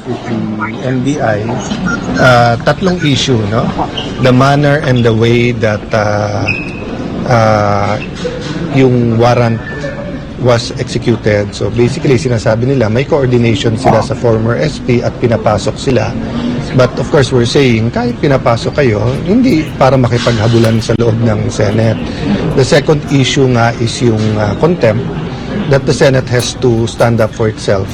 with the NBI, tatlong issue, no? The manner and the way that yung warrant was executed. So basically, sinasabi nila may coordination sila sa former SP at pinapasok sila. But of course, we're saying, kahit pinapasok kayo, hindi para makipaghabulan sa loob ng Senate. The second issue nga is yung contempt, that the Senate has to stand up for itself.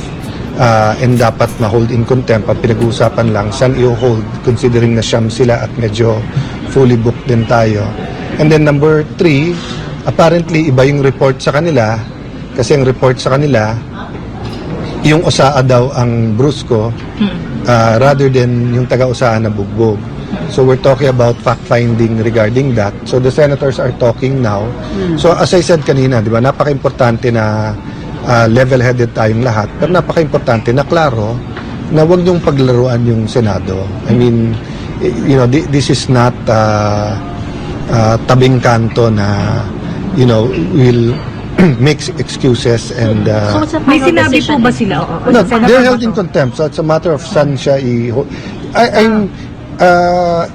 And dapat ma-hold in contempt. Ang pinag-uusapan lang, saan i-hold, considering na siyam sila at medyo fully booked din tayo. And then number 3, apparently iba yung report sa kanila, kasi ang report sa kanila, yung Osaa daw ang brusko, rather than yung taga-Osaa na bugbog. So we're talking about fact-finding regarding that. So the senators are talking now. So as I said kanina, di ba, napaka-importante na level-headed tayong lahat, pero napaka-importante na klaro na huwag niyong paglaruan yung Senado. I mean, you know, this is not tabing kanto na, you know, will make excuses and May sinabi po ba sila? no, they're held in contempt, so it's a matter of saan siya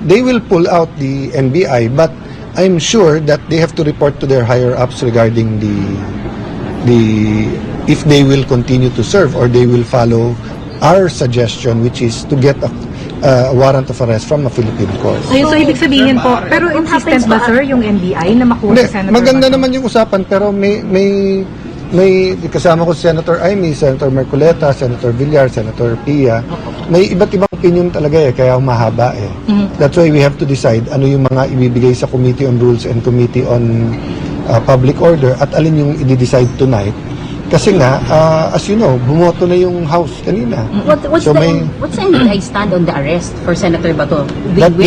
they will pull out the NBI, but I'm sure that they have to report to their higher ups regarding the if they will continue to serve or they will follow our suggestion, which is to get a warrant of arrest from a Philippine court. So ibig sabihin po, pero insistent ba sir yung NBI na makuha sa Senator? Maganda naman yung usapan, pero may kasama ko si Senator Amy, Senator Mercoleta, Senator Villar, Senator Pia. May iba't ibang opinion talaga kaya humahaba That's why we have to decide ano yung mga ibibigay sa Committee on Rules and Committee on Public Order at alin yung i-decide tonight. Kasi nga, as you know, bumoto na yung House kanina. What's the NBI stand on the arrest for Senator Bato? That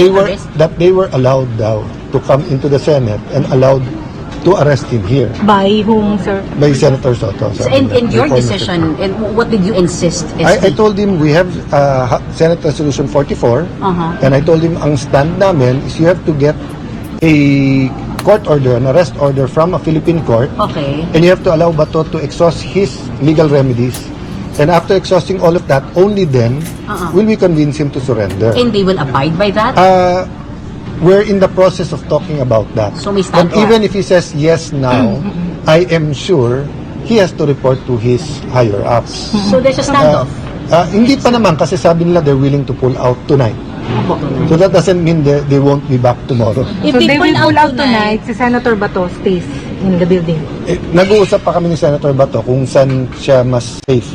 they were allowed daw to come into the Senate and allowed to arrest him here. By whom, sir? By Senator Soto. And your decision, and what did you insist? I told him we have Senate Resolution 44, and I told him ang stand namin is you have to get a court order, an arrest order from a Philippine court. Okay. And you have to allow Bato to exhaust his legal remedies. And after exhausting all of that, only then will we convince him to surrender. And they will abide by that? We're in the process of talking about that. So may But stand even if he says yes now, I am sure he has to report to his higher ups. So there's a standoff? Hindi pa naman kasi sabi nila they're willing to pull out tonight. So that doesn't mean they won't be back tomorrow. So they will pull out tonight, si Senator Bato stays in the building. Nag-uusap pa kami ni Senator Bato kung saan siya mas safe.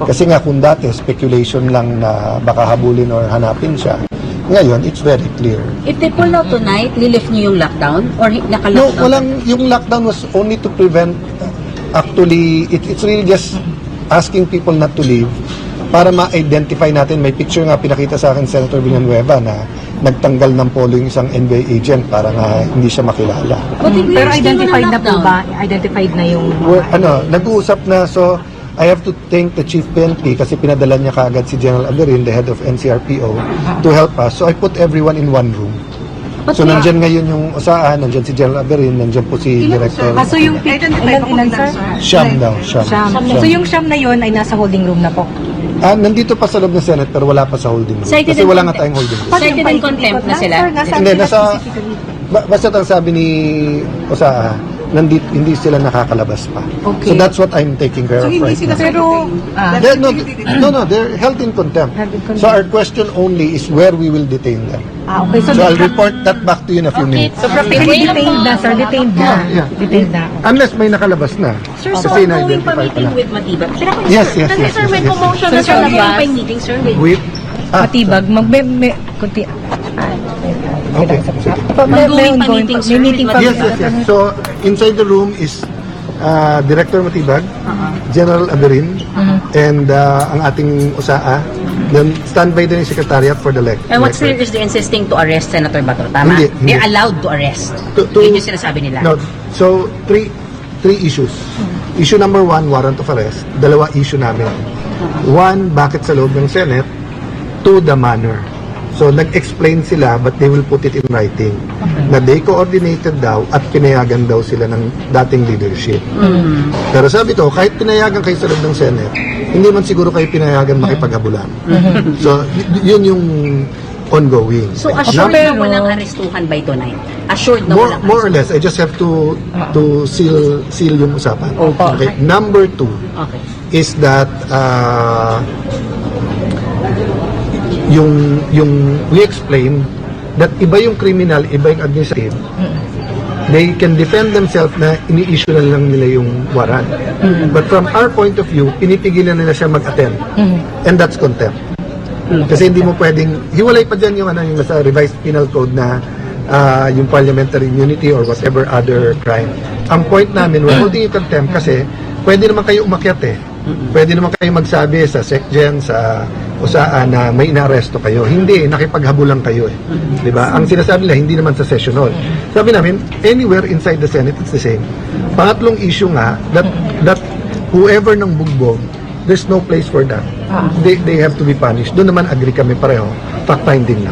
Kasi nga kung dati speculation lang na baka habulin or hanapin siya. Ngayon, it's very clear. If they pull out tonight, nilift niyo yung lockdown? Or naka-lockdown? No, yung lockdown was only to prevent, actually, it's really just asking people not to leave para ma-identify natin. May picture nga pinakita sa akin Senator Villanueva na nagtanggal ng polo yung isang NBA agent para nga hindi siya makilala. Pero identified na po ba? Identified na yung... Nag-uusap na, so I have to thank the Chief PNP kasi pinadala niya kaagad si General Aberin, the head of NCRPO, to help us. So I put everyone in one room. So nandyan ngayon yung Osaa, nandyan si General Aberin, nandyan po si Director. So yung ilan sir? Siyam daw, siyam. So yung siyam na yun ay nasa holding room na po? Nandito pa sa loob ng Senate pero wala pa sa holding room. Kasi wala nga tayong holding room. Cited in contempt na sila? Hindi, basta ang sabi ni Osaa, hindi sila nakakalabas pa. Okay. So that's what I'm taking care of right now. Pero... they're held in contempt. So our question only is where we will detain them. Okay. So I'll report that back to you in a few minutes. So detained na, sir. Detained na. Yeah. Detained na. Unless may nakalabas na. Sir, so Kasi ongoing pa na-identify meeting na. with Matibag? Yes. Kasi sir, may commotion na Sir, sir, labas. pa yung meeting sir with... Matibag. Kunti... Okay. Ongoing pa meeting sir May meeting with pa. Yes. So inside the room is Director Matibag, General Aberin, and ang ating Osaa. Then standby din yung Secretariat for the And what's clear is they insisting to arrest Senator Bato, tama? Hindi. They're allowed to arrest. To- Yun yung sinasabi nila. No, so three issues. Issue number 1, warrant of arrest. Dalawa issue namin. 1, bakit sa loob ng Senate? 2, the manner. So, nag-explain sila but they will put it in writing na they coordinated daw at pinayagan daw sila ng dating leadership. Pero sabi ko, kahit pinayagan kayo sa loob ng Senate, hindi man siguro kayo pinayagan makipaghabulan. So, yun yung ongoing. So assured na walang arestuhan by tonight? Assured na walang More or less, I just have to seal yung usapan. Okay. Number 2 Okay. is that yung we explain that iba yung criminal, iba yung administrative. They can defend themselves na ini-issue na lang nila yung warrant. But from our point of view, pinipigilan nila siya mag-attend. And that's contempt. Kasi hindi mo pwedeng, hiwalay pa dyan yung, yung nasa revised penal code na yung parliamentary immunity or whatever other crime. Ang point namin, we're holding you contempt kasi pwede naman kayo umakyat eh. Pwede naman kayo magsabi sa SecGen, sa usaan na may inaaresto kayo. Hindi, nakipaghabulan kayo eh. Diba? Ang sinasabi nila, hindi naman sa session hall. Sabi namin, anywhere inside the Senate, it's the same. Pangatlong issue nga, that whoever ng bugbog, there's no place for that. They have to be punished. Doon naman agree kami pareho. Fact-finding na.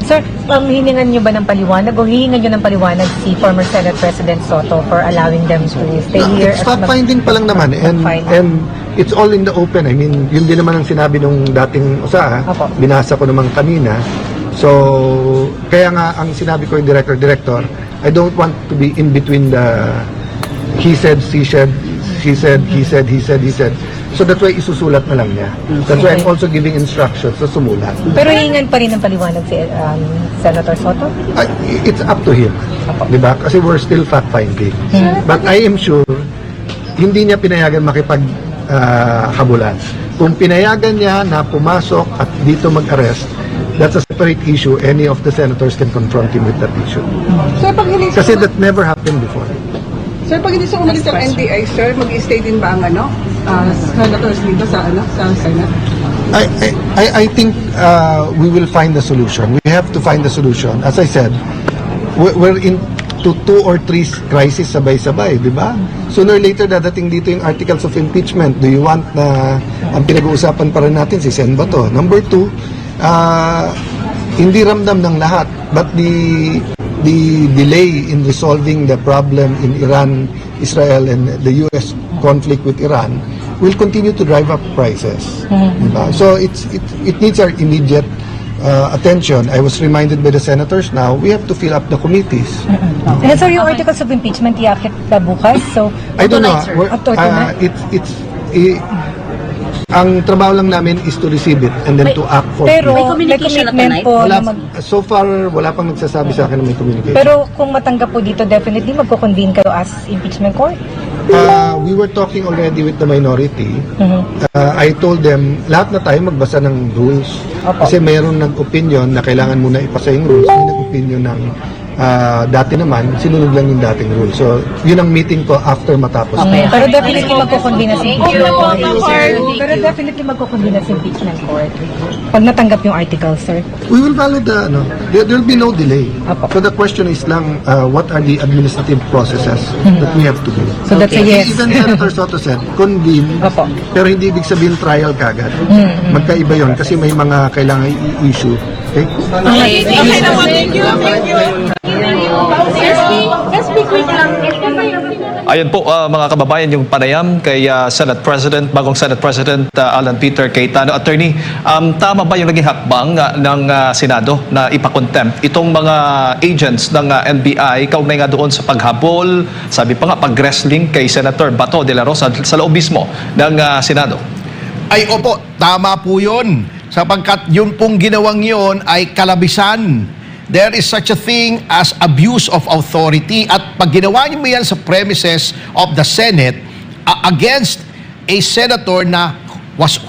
Sir, hiningan nyo ba ng paliwanag o hihingan nyo ng paliwanag si former Senate President Soto for allowing them to stay here? It's fact-finding pa lang naman. And it's all in the open. I mean, yun din naman ang sinabi nung dating usaa. Opo. Binasa ko naman kanina. So, kaya nga ang sinabi ko yung director, I don't want to be in between the he said, she said, he said, he said, he said, he said. So that's why isusulat na lang niya. That's why I'm also giving instructions sa sumulat. Pero hihingan pa rin ng paliwanag si Senator Soto? It's up to him. Diba? Kasi we're still fact-finding. But I am sure, hindi niya pinayagan habulan. Kung pinayagan niya na pumasok at dito mag-arrest, that's a separate issue. Any of the senators can confront him with that issue. Sir, pag hindi Kasi that never happened before. Sir, pag hindi siya umalis ng NBI, sir, mag-stay din ba ang senators dito sa Senate? I think we will find a solution. We have to find a solution. As I said, we're into 2 or 3 crises sabay-sabay, di ba? Sooner or later, dadating dito yung articles of impeachment. Do you want na ang pinag-uusapan pa rin natin si Sen Bato? Number 2, hindi ramdam ng lahat, but the delay in resolving the problem in Iran, Israel, and the U.S. conflict with Iran will continue to drive up prices. Diba? So it needs our immediate attention. I was reminded by the senators now, we have to fill up the committees. And sir, yung articles of impeachment, iakit ka bukas? So, I don't know. Up to tonight? Ang trabaho lang namin is to receive it and then to act for Pero it. May communication na commitment tonight? po Wala, na so far, wala pang nagsasabi sa akin na may communication. pero kung matanggap po dito, definitely magko-convene kayo as impeachment court? We were talking already with the minority. I told them, lahat na tayo magbasa ng rules. Opo. Kasi mayroon nag-opinion na kailangan muna ipasa yung rules. May nag-opinion ng dati naman, sinunod lang yung dating rules. So, yun ang meeting ko after matapos. Okay. Pero definitely magko-convene as impeachment court. Thank you. Pero definitely magko-convene as impeachment court. Pag natanggap yung article, sir. We will follow the, there will be no delay. Apo. So the question is lang, what are the administrative processes that we have to do? So that's a yes. Even Senator Soto said, convene, Apo. pero hindi ibig sabihin trial kagad. Magkaiba yon kasi may mga kailangan i-issue. Okay? Ayan po mga kababayan, yung panayam kay Senate President, bagong Senate President Alan Peter Cayetano. Attorney, tama ba yung naging hakbang ng Senado na ipakontempt itong mga agents ng NBI kaugnay nga doon sa paghabol, sabi pa nga pag-wrestling kay Senator Bato de la Rosa sa loob mismo ng Senado? Ay opo, tama po yun. Sapagkat yung pong ginawang yun ay kalabisan. There is such a thing as abuse of authority. At pag ginawa niyo mo yan sa premises of the Senate against a senator na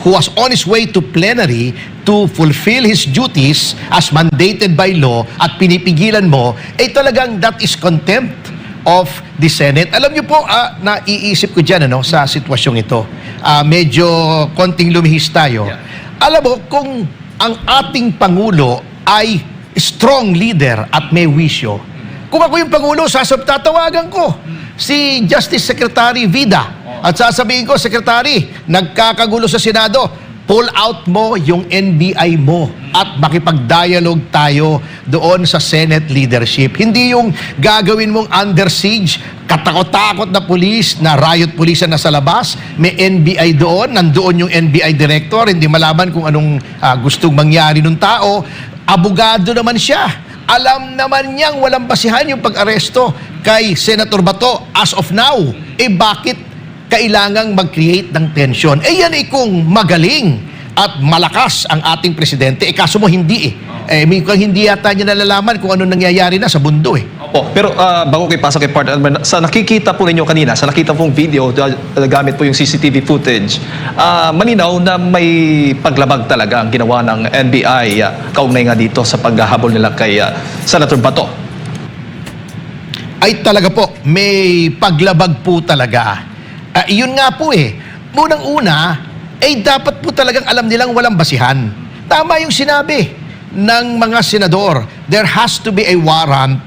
who was on his way to plenary to fulfill his duties as mandated by law at pinipigilan mo, eh talagang that is contempt of the Senate. Alam niyo po, naiisip ko dyan sa sitwasyong ito. Medyo konting lumihis tayo. Alam mo, kung ang ating Pangulo ay strong leader at may wisyo, kung ako yung Pangulo, tatawagan ko si Justice Secretary Vida at sasabihin ko, Secretary, nagkakagulo sa Senado, pull out mo yung NBI mo at makipag-dialogue tayo doon sa Senate leadership. Hindi yung gagawin mong under siege, katakot-takot na pulis, na riot police na nasa labas, may NBI doon, nandoon yung NBI director, hindi malaman kung anong gustong mangyari ng tao. Abogado naman siya. Alam naman niyang walang basihan yung pag-aresto kay Senator Bato as of now. Bakit kailangang mag-create ng tension? Yan kung magaling at malakas ang ating presidente, kaso mo hindi hindi yata niya nalalaman kung ano nangyayari na sa mundo Opo. Pero bago kayo pasok kay partner, sa nakikita po ninyo kanina, sa nakita pong video, gamit po yung CCTV footage, malinaw na may paglabag talaga ang ginawa ng NBI kaugnay nga dito sa paghahabol nila kay Senator Bato. Ay talaga po, may paglabag po talaga. Yun nga po Unang-una, dapat po talagang alam nilang walang basihan. Tama yung sinabi ng mga senador. There has to be a warrant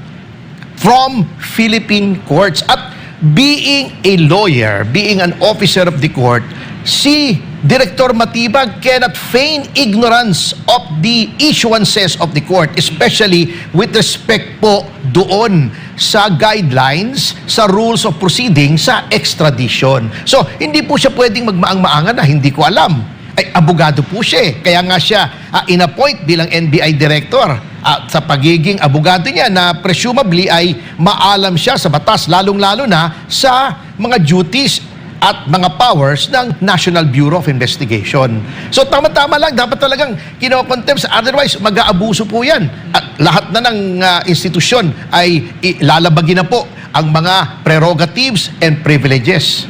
from Philippine courts. At being a lawyer, being an officer of the court, si Director Matibag cannot feign ignorance of the issuances of the court, especially with respect po doon sa guidelines, sa rules of proceeding, sa extradition. So, hindi po siya pwedeng magmaang-maangan na hindi ko alam. Abogado po siya Kaya nga siya in-appoint bilang NBI director. Sa pagiging abogado niya na presumably ay maalam siya sa batas, lalong-lalo na sa mga duties at mga powers ng National Bureau of Investigation. So tama-tama lang, dapat talagang kino-contempt, otherwise mag-aabuso po yan. At lahat na ng institusyon ay lalabagin na po ang mga prerogatives and privileges.